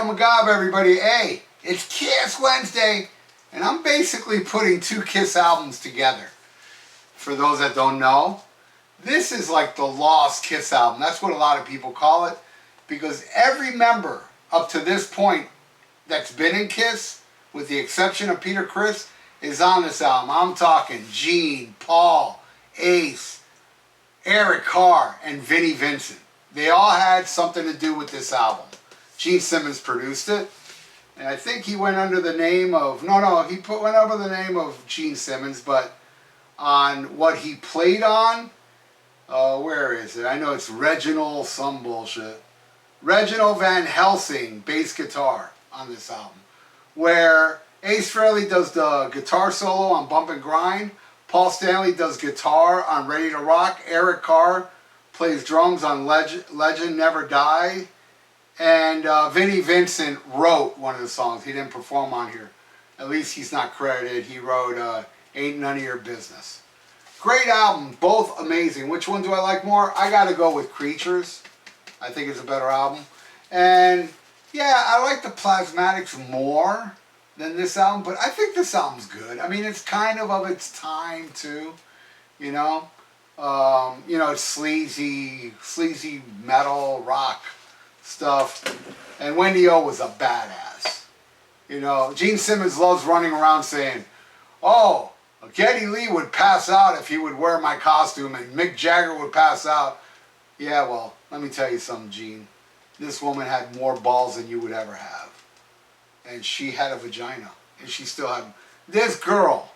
SHMACKEMAGOB, everybody. Hey, it's Kiss Wednesday, and I'm basically putting two Kiss albums together. For those that don't know, this is like the lost Kiss album. That's what a lot of people call it, because every member up to this point that's been in Kiss, with the exception of Peter Criss, is on this album. I'm talking Gene, Paul, Ace, Eric Carr, and Vinnie Vincent. They all had something to do with this album. Gene Simmons produced it, and I think he went under the name of, went under the name of Gene Simmons, but on what he played on, where is it? I know it's Reginald some bullshit. Reginald Van Helsing bass guitar on this album, where Ace Frehley does the guitar solo on Bump and Grind, Paul Stanley does guitar on Ready to Rock, Eric Carr plays drums on Legend Never Die, and Vinnie Vincent wrote one of the songs. He didn't perform on here. At least he's not credited. He wrote Ain't None of Your Business. Great album, both amazing. Which one do I like more? I gotta go with Creatures. I think it's a better album. And yeah, I like the Plasmatics more than this album, but I think this album's good. I mean, it's kind of its time too, you know. It's sleazy metal rock stuff, and Wendy O was a badass. You know, Gene Simmons loves running around saying, "Oh, Geddy Lee would pass out if he would wear my costume, and Mick Jagger would pass out." Yeah, well, let me tell you something, Gene. This woman had more balls than you would ever have, and she had a vagina, and she still had. This girl,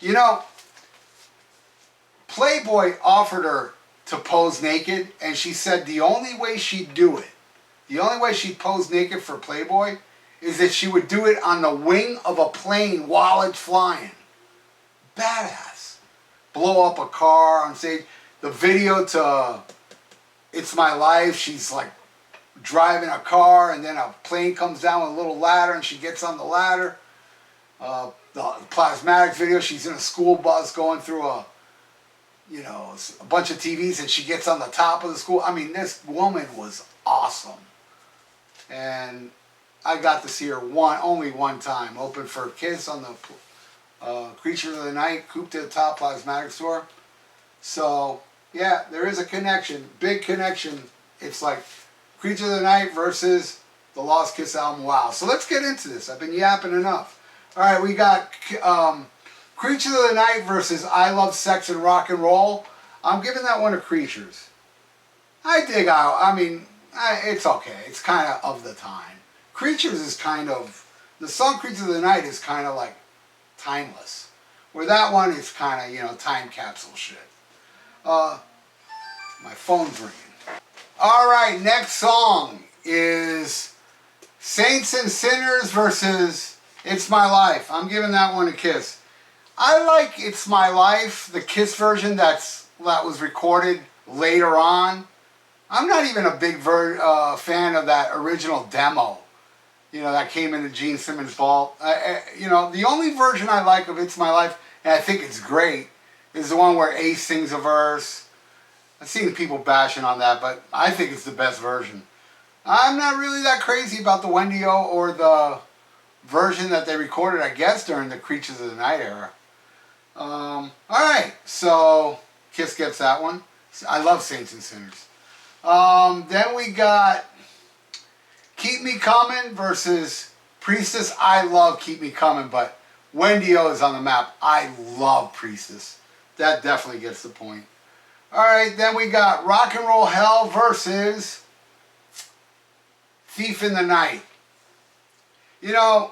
you know, Playboy offered her to pose naked, and she said the only way she'd do it, the only way she'd pose naked for Playboy, is that she would do it on the wing of a plane while it's flying. Badass. Blow up a car on stage. The video to It's My Life, she's like driving a car, and then a plane comes down with a little ladder, and she gets on the ladder. The Plasmatics video, she's in a school bus going through a bunch of TVs, and she gets on the top of the school. I mean, this woman was awesome. And I got to see her only one time. Open for Kiss on the Creature of the Night, Coupe to the Top Plasmatics tour. So, yeah, there is a connection. Big connection. It's like Creature of the Night versus the Lost Kiss album. Wow. So let's get into this. I've been yapping enough. All right, we got Creature of the Night versus I Love Sex and Rock and Roll. I'm giving that one to Creatures. I dig out. I mean, it's okay. It's kind of the time. Creatures is kind of, the song Creature of the Night is kind of like timeless. Where that one is kind of, time capsule shit. My phone's ringing. Alright, next song is Saints and Sinners versus It's My Life. I'm giving that one a Kiss. I like It's My Life, the Kiss version that was recorded later on. I'm not even a big fan of that original demo, that came into Gene Simmons' vault. The only version I like of It's My Life, and I think it's great, is the one where Ace sings a verse. I've seen people bashing on that, but I think it's the best version. I'm not really that crazy about the Wendy O or the version that they recorded, I guess, during the Creatures of the Night era. Alright, so Kiss gets that one. I love Saints and Sinners. Then we got Keep Me Coming versus Priestess. I love Keep Me Coming, but Wendy O is on the map. I love Priestess. That definitely gets the point. Alright, then we got Rock and Roll Hell versus Thief in the Night. I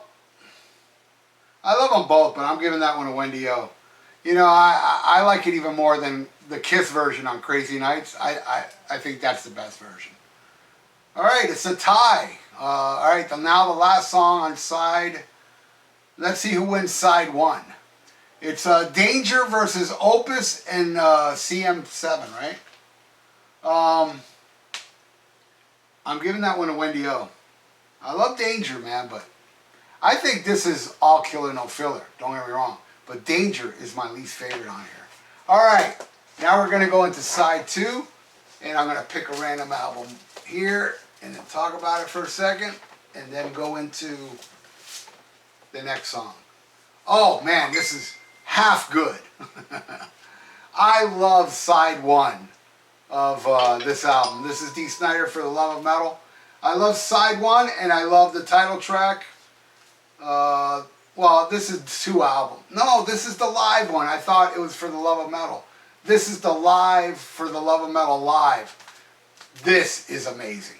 love them both, but I'm giving that one to Wendy O. I like it even more than the Kiss version on Crazy Nights. I think that's the best version. Alright, it's a tie. Alright, now the last song on side. Let's see who wins side one. It's Danger versus Opus and CM7, right? I'm giving that one to Wendy O. I love Danger, man, but I think this is all killer, no filler. Don't get me wrong. But Danger is my least favorite on here. Alright, now we're going to go into side two, and I'm going to pick a random album here and then talk about it for a second, and then go into the next song. Oh man, this is half good. I love side 1 of this album. This is Dee Snider, For the Love of Metal. I love side 1 and I love the title track. Well, this is 2 albums. No, this is the live one. I thought it was For the Love of Metal. This is the live For the Love of Metal live. This is amazing.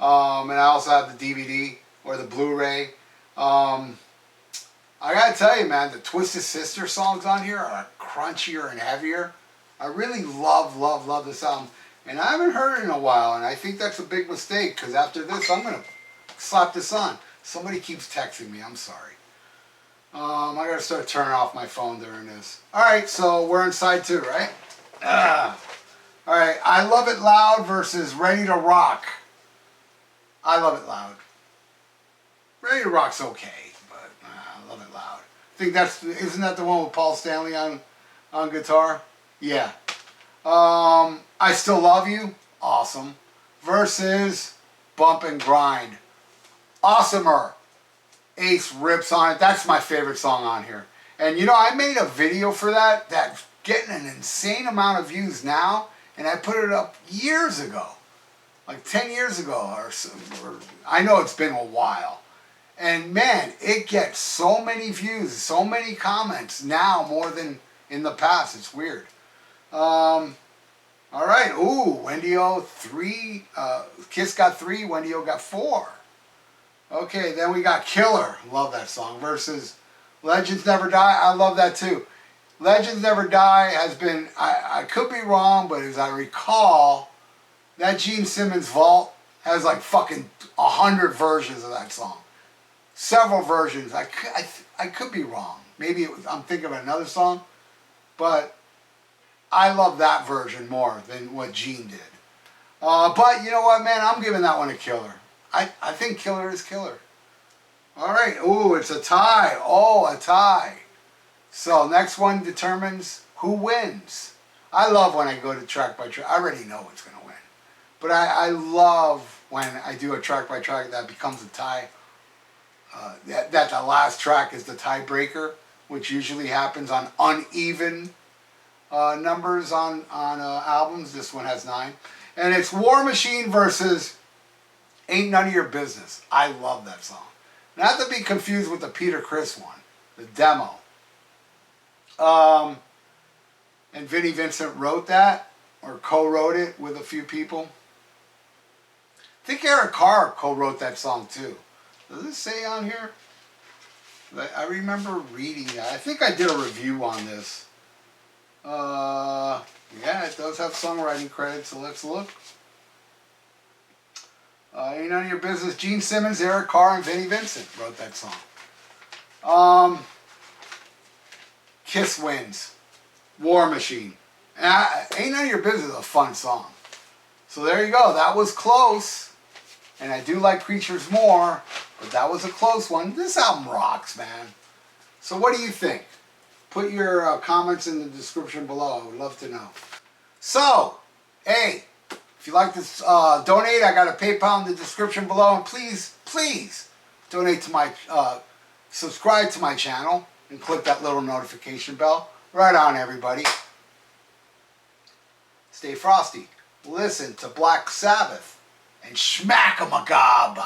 And I also have the DVD or the Blu-ray. I gotta tell you, man, the Twisted Sister songs on here are crunchier and heavier. I really love this album. And I haven't heard it in a while, and I think that's a big mistake, because after this, I'm going to slap this on. Somebody keeps texting me. I'm sorry. I got to start turning off my phone during this. Alright, so we're on side 2, right? Alright, I Love It Loud versus Ready to Rock. I Love It Loud. Ready to Rock's okay, but I Love It Loud. I think isn't that the one with Paul Stanley on guitar? Yeah. I Still Love You. Awesome. Versus Bump and Grind. Awesomer. Ace rips on it. That's my favorite song on here. And you know, I made a video for that that's getting an insane amount of views now, and I put it up years ago. Like 10 years ago or I know it's been a while. And man, it gets so many views, so many comments now more than in the past. It's weird. All right. Ooh, Wendy O 3. Kiss got 3. Wendy O got 4. Okay, then we got Killer. Love that song. Versus Legends Never Die. I love that too. Legends Never Die has been, I could be wrong, but as I recall, that Gene Simmons Vault has like fucking 100 versions of that song. Several versions. I could be wrong. Maybe I'm thinking of another song, but I love that version more than what Gene did. But you know what, man? I'm giving that one a Killer. I think Killer is Killer. All right. Ooh, it's a tie. Oh, a tie. So next one determines who wins. I love when I go to track by track. I already know what's going to win. But I love when I do a track by track that becomes a tie. That the last track is the tiebreaker, which usually happens on uneven numbers on albums. This one has 9. And it's War Machine versus Ain't None of Your Business. I love that song. Not to be confused with the Peter Criss one, the demo. And Vinnie Vincent wrote that, or co-wrote it with a few people. I think Eric Carr co-wrote that song too. Does it say on here? I remember reading that. I think I did a review on this. Yeah, it does have songwriting credits, so let's look. Ain't None of Your Business. Gene Simmons, Eric Carr, and Vinnie Vincent wrote that song. Kiss wins. War Machine. Ain't None of Your Business is a fun song. So there you go. That was close. And I do like Creatures more, but that was a close one. This album rocks, man. So what do you think? Put your comments in the description below. I would love to know. So, hey, if you like this, donate. I got a PayPal in the description below. And please, please donate to my, subscribe to my channel and click that little notification bell. Right on, everybody. Stay frosty. Listen to Black Sabbath and SHMACKEMAGOB.